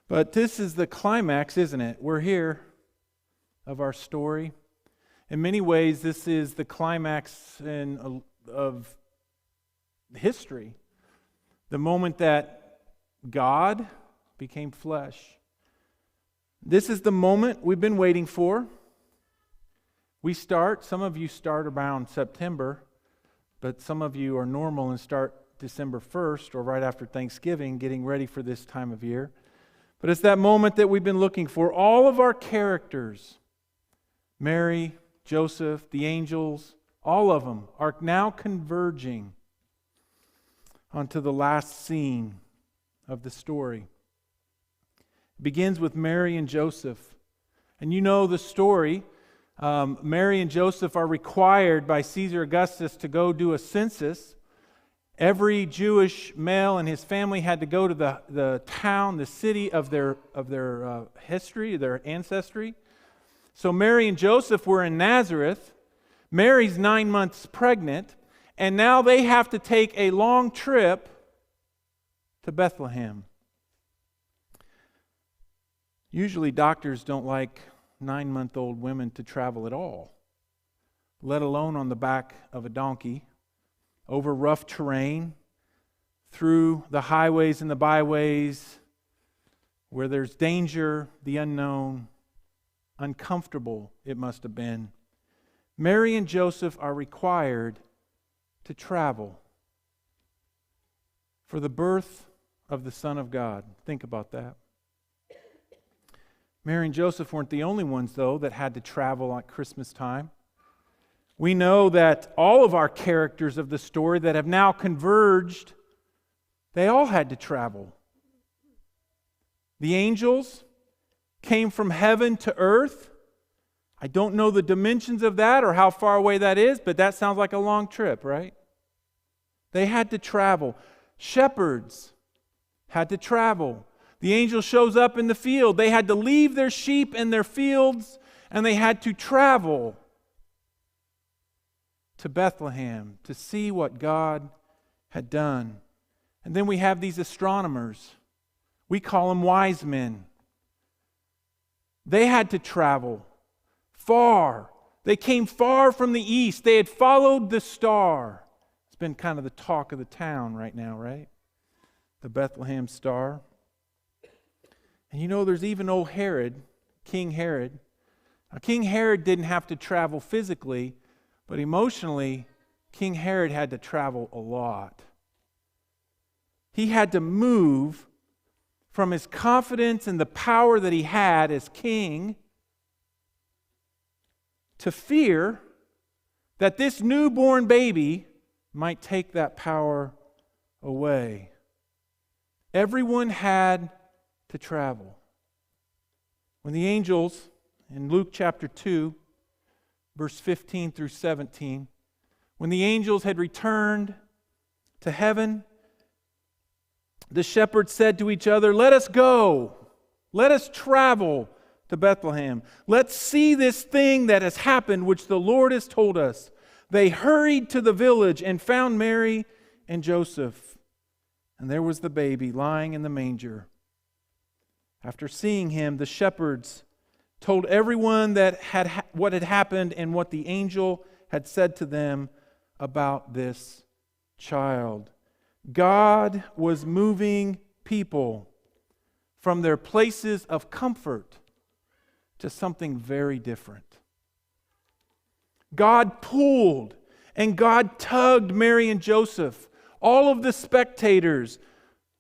But this is the climax, isn't it? We're here of our story. In many ways, this is the climax of history. The moment that God became flesh. This is the moment we've been waiting for. Some of you start around September, but some of you are normal and start December 1st or right after Thanksgiving, getting ready for this time of year. But it's that moment that we've been looking for. All of our characters, Mary, Joseph, the angels, all of them are now converging onto the last scene of the story. It begins with Mary and Joseph. And you know the story. Mary and Joseph are required by Caesar Augustus to go do a census. Every Jewish male and his family had to go to the town, the city of their history, their ancestry. So Mary and Joseph were in Nazareth. Mary's 9 months pregnant, and now they have to take a long trip to Bethlehem. Usually doctors don't like 9-month-old women to travel at all, let alone on the back of a donkey, over rough terrain, through the highways and the byways, where there's danger, the unknown, uncomfortable it must have been. Mary and Joseph are required to travel for the birth of the Son of God. Think about that. Mary and Joseph weren't the only ones, though, that had to travel at Christmas time. We know that all of our characters of the story that have now converged, they all had to travel. The angels came from heaven to earth. I don't know the dimensions of that or how far away that is, but that sounds like a long trip, right? They had to travel. Shepherds had to travel. The angel shows up in the field. They had to leave their sheep and their fields, and they had to travel to Bethlehem to see what God had done. And then we have these astronomers. We call them wise men. They had to travel far. They came far from the east. They had followed the star. It's been kind of the talk of the town right now, right? The Bethlehem star. And you know, there's even old Herod, King Herod. Now, King Herod didn't have to travel physically, but emotionally, King Herod had to travel a lot. He had to move from his confidence in the power that he had as king to fear that this newborn baby might take that power away. Everyone had to travel. When the angels, in Luke chapter 2, verse 15 through 17, when the angels had returned to heaven, the shepherds said to each other, "Let us go. Let us travel to Bethlehem. Let's see this thing that has happened, which the Lord has told us." They hurried to the village and found Mary and Joseph. And there was the baby lying in the manger. After seeing him, the shepherds told everyone what had happened and what the angel had said to them about this child. God was moving people from their places of comfort to something very different. God pulled and God tugged Mary and Joseph, all of the spectators,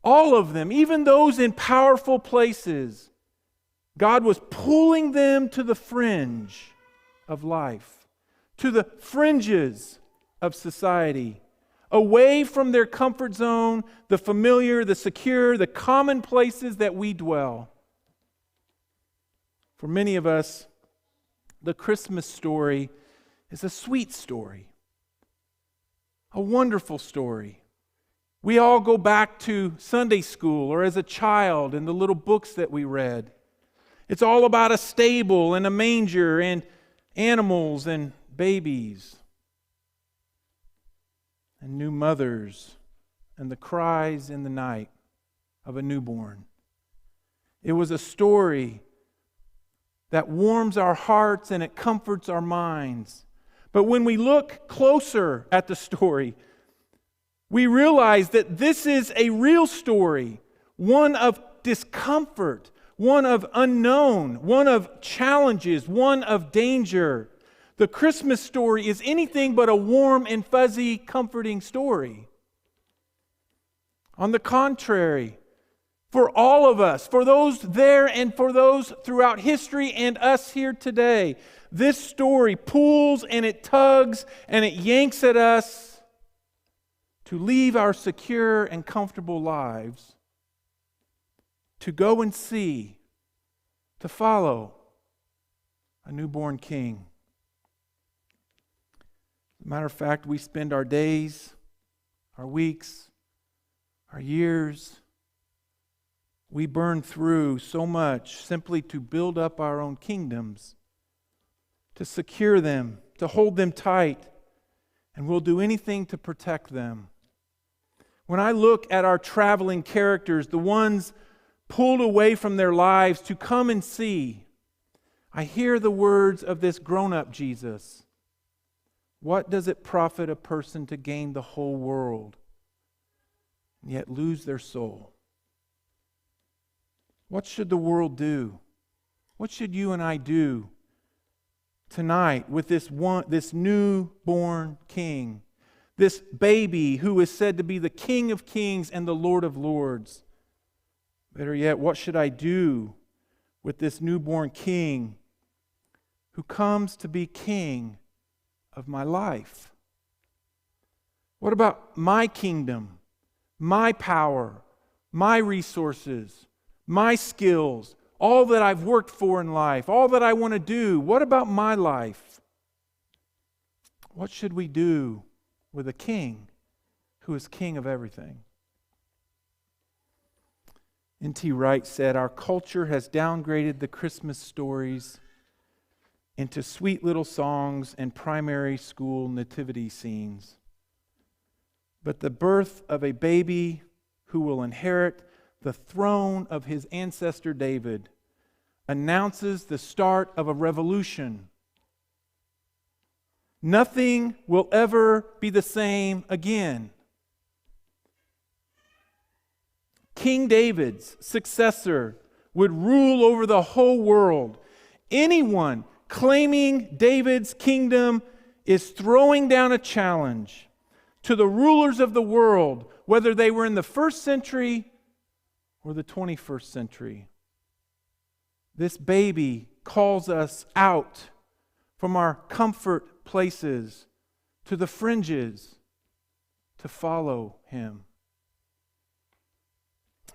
all of them, even those in powerful places. God was pulling them to the fringe of life, to the fringes of society, away from their comfort zone, the familiar, the secure, the common places that we dwell. For many of us, the Christmas story is a sweet story, a wonderful story. We all go back to Sunday school or as a child in the little books that we read. It's all about a stable and a manger and animals and babies and new mothers and the cries in the night of a newborn. It was a story that warms our hearts and it comforts our minds. But when we look closer at the story, we realize that this is a real story, one of discomfort, one of unknown, one of challenges, one of danger. The Christmas story is anything but a warm and fuzzy, comforting story. On the contrary, for all of us, for those there and for those throughout history and us here today, this story pulls and it tugs and it yanks at us to leave our secure and comfortable lives, to go and see, to follow a newborn king. As a matter of fact, we spend our days, our weeks, our years, we burn through so much simply to build up our own kingdoms, to secure them, to hold them tight, and we'll do anything to protect them. When I look at our traveling characters, the ones pulled away from their lives to come and see, I hear the words of this grown-up Jesus. What does it profit a person to gain the whole world and yet lose their soul? What should the world do? What should you and I do tonight with this newborn king, this baby who is said to be the King of Kings and the Lord of Lords? Better yet, what should I do with this newborn king who comes to be king of my life? What about my kingdom, my power, my resources, my skills, all that I've worked for in life, all that I want to do? What about my life? What should we do with a king who is king of everything? N.T. Wright said, "Our culture has downgraded the Christmas stories into sweet little songs and primary school nativity scenes. But the birth of a baby who will inherit the throne of his ancestor David announces the start of a revolution. Nothing will ever be the same again. King David's successor would rule over the whole world. Anyone claiming David's kingdom is throwing down a challenge to the rulers of the world, whether they were in the first century or the 21st century. This baby calls us out from our comfort places to the fringes to follow him."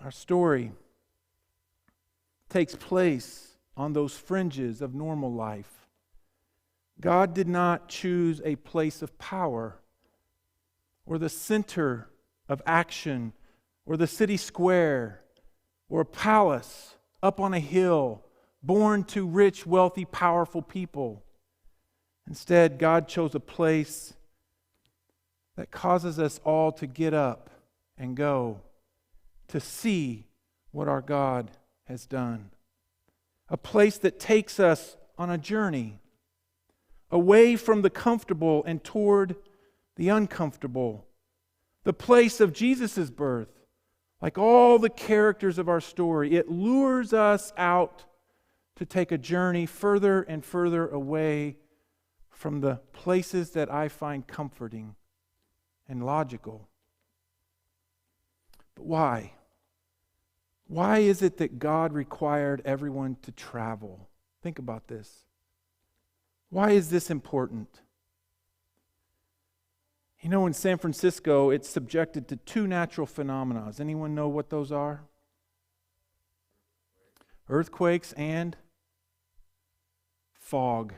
Our story takes place on those fringes of normal life. God did not choose a place of power or the center of action or the city square or a palace up on a hill born to rich, wealthy, powerful people. Instead, God chose a place that causes us all to get up and go to see what our God has done. A place that takes us on a journey away from the comfortable and toward the uncomfortable. The place of Jesus' birth, like all the characters of our story, it lures us out to take a journey further and further away from the places that I find comforting and logical. But why? Why is it that God required everyone to travel? Think about this. Why is this important? You know, in San Francisco, it's subjected to two natural phenomena. Does anyone know what those are? Earthquakes and fog.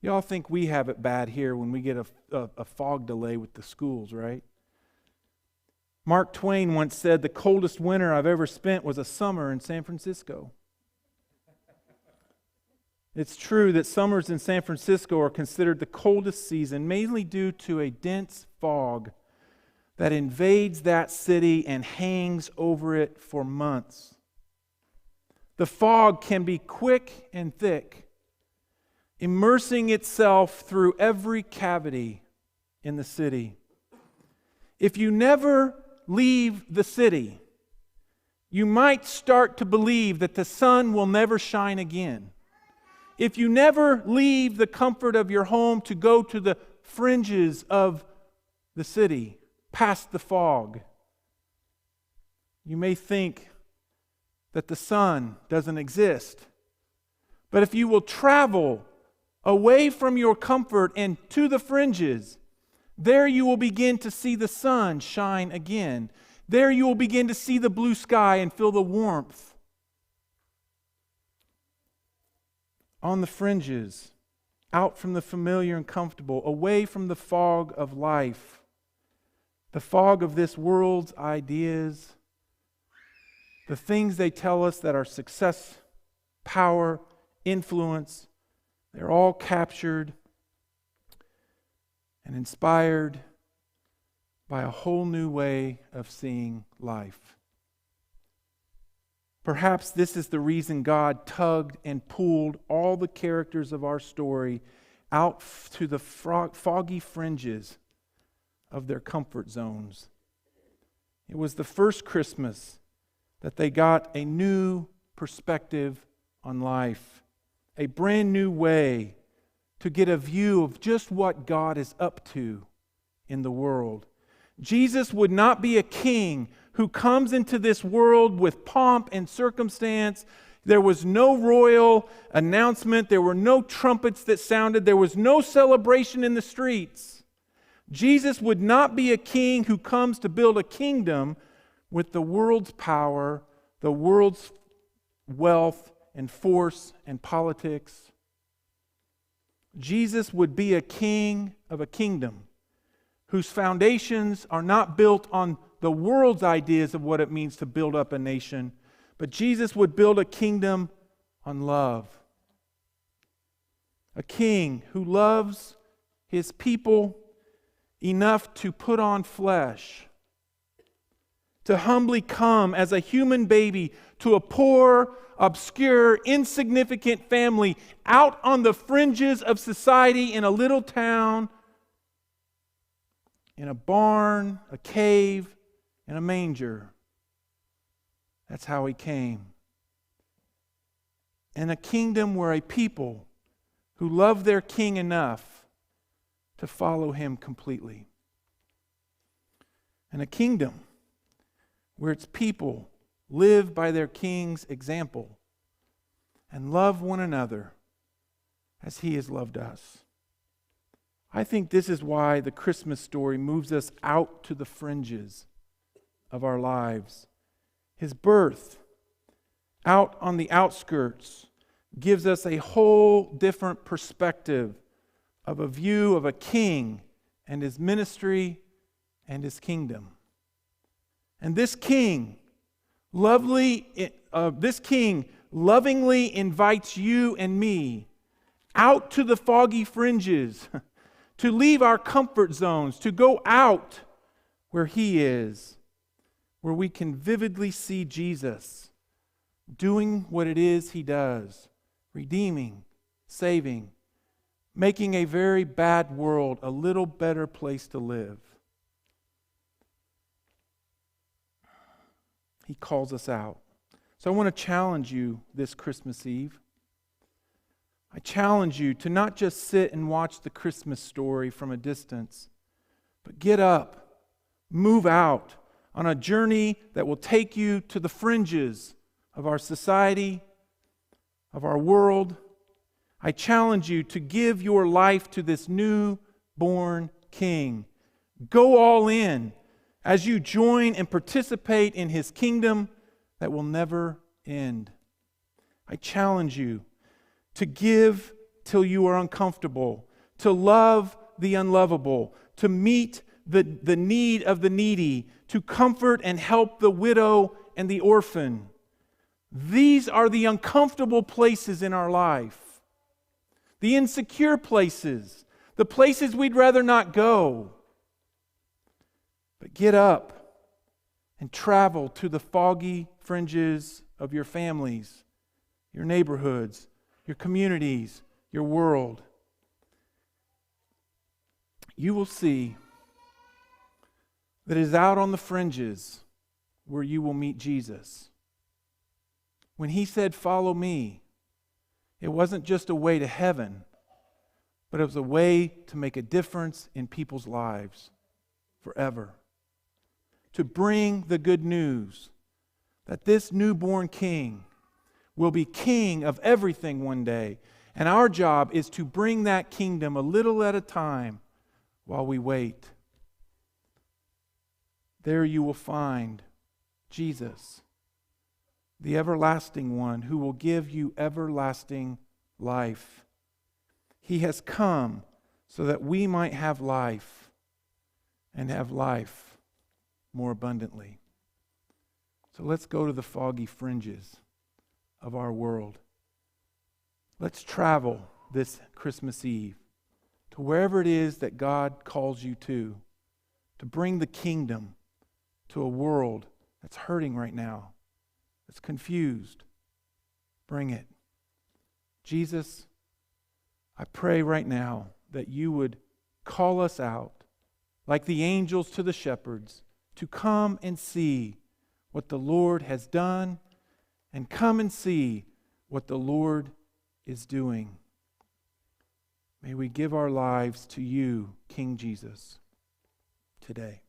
Y'all think we have it bad here when we get a fog delay with the schools, right? Mark Twain once said, "The coldest winter I've ever spent was a summer in San Francisco." It's true that summers in San Francisco are considered the coldest season, mainly due to a dense fog that invades that city and hangs over it for months. The fog can be quick and thick, immersing itself through every cavity in the city. If you never leave the city, you might start to believe that the sun will never shine again. If you never leave the comfort of your home to go to the fringes of the city, past the fog, you may think that the sun doesn't exist. But if you will travel away from your comfort and to the fringes, there you will begin to see the sun shine again. There you will begin to see the blue sky and feel the warmth. On the fringes, out from the familiar and comfortable, away from the fog of life, the fog of this world's ideas, the things they tell us that are success, power, influence, they're all captured and inspired by a whole new way of seeing life. Perhaps this is the reason God tugged and pulled all the characters of our story out to the foggy fringes of their comfort zones. It was the first Christmas that they got a new perspective on life, a brand new way to get a view of just what God is up to in the world. Jesus would not be a king who comes into this world with pomp and circumstance. There was no royal announcement. There were no trumpets that sounded. There was no celebration in the streets. Jesus would not be a king who comes to build a kingdom with the world's power, the world's wealth and force and politics. Jesus would be a king of a kingdom whose foundations are not built on the world's ideas of what it means to build up a nation, but Jesus would build a kingdom on love. A king who loves his people enough to put on flesh, to humbly come as a human baby to a poor, obscure, insignificant family out on the fringes of society in a little town, in a barn, a cave, in a manger. That's how he came. In a kingdom where a people who love their king enough to follow him completely. And a kingdom where its people live by their king's example and love one another as he has loved us. I think this is why the Christmas story moves us out to the fringes of our lives. His birth, out on the outskirts, gives us a whole different perspective of a view of a king and his ministry and his kingdom. And this king lovingly invites you and me out to the foggy fringes, to leave our comfort zones, to go out where he is, where we can vividly see Jesus doing what it is he does, redeeming, saving, making a very bad world a little better place to live. He calls us out. So I want to challenge you this Christmas Eve. I challenge you to not just sit and watch the Christmas story from a distance, but get up, move out on a journey that will take you to the fringes of our society, of our world. I challenge you to give your life to this newborn King. Go all in as you join and participate in his kingdom that will never end. I challenge you to give till you are uncomfortable, to love the unlovable, to meet the need of the needy, to comfort and help the widow and the orphan. These are the uncomfortable places in our life, the insecure places, the places we'd rather not go. But get up and travel to the foggy fringes of your families your neighborhoods, your communities, your world, you will see that it is out on the fringes where you will meet Jesus. When he said, "Follow me," it wasn't just a way to heaven, but it was a way to make a difference in people's lives forever. To bring the good news that this newborn king will be king of everything one day. And our job is to bring that kingdom a little at a time while we wait. There you will find Jesus, the everlasting one who will give you everlasting life. He has come so that we might have life and have life more abundantly. So let's go to the foggy fringes of our world. Let's travel this Christmas Eve to wherever it is that God calls you to bring the kingdom to a world that's hurting right now, that's confused. Bring it. Jesus, I pray right now that you would call us out, like the angels to the shepherds, to come and see what the Lord has done and come and see what the Lord is doing. May we give our lives to you, King Jesus, today.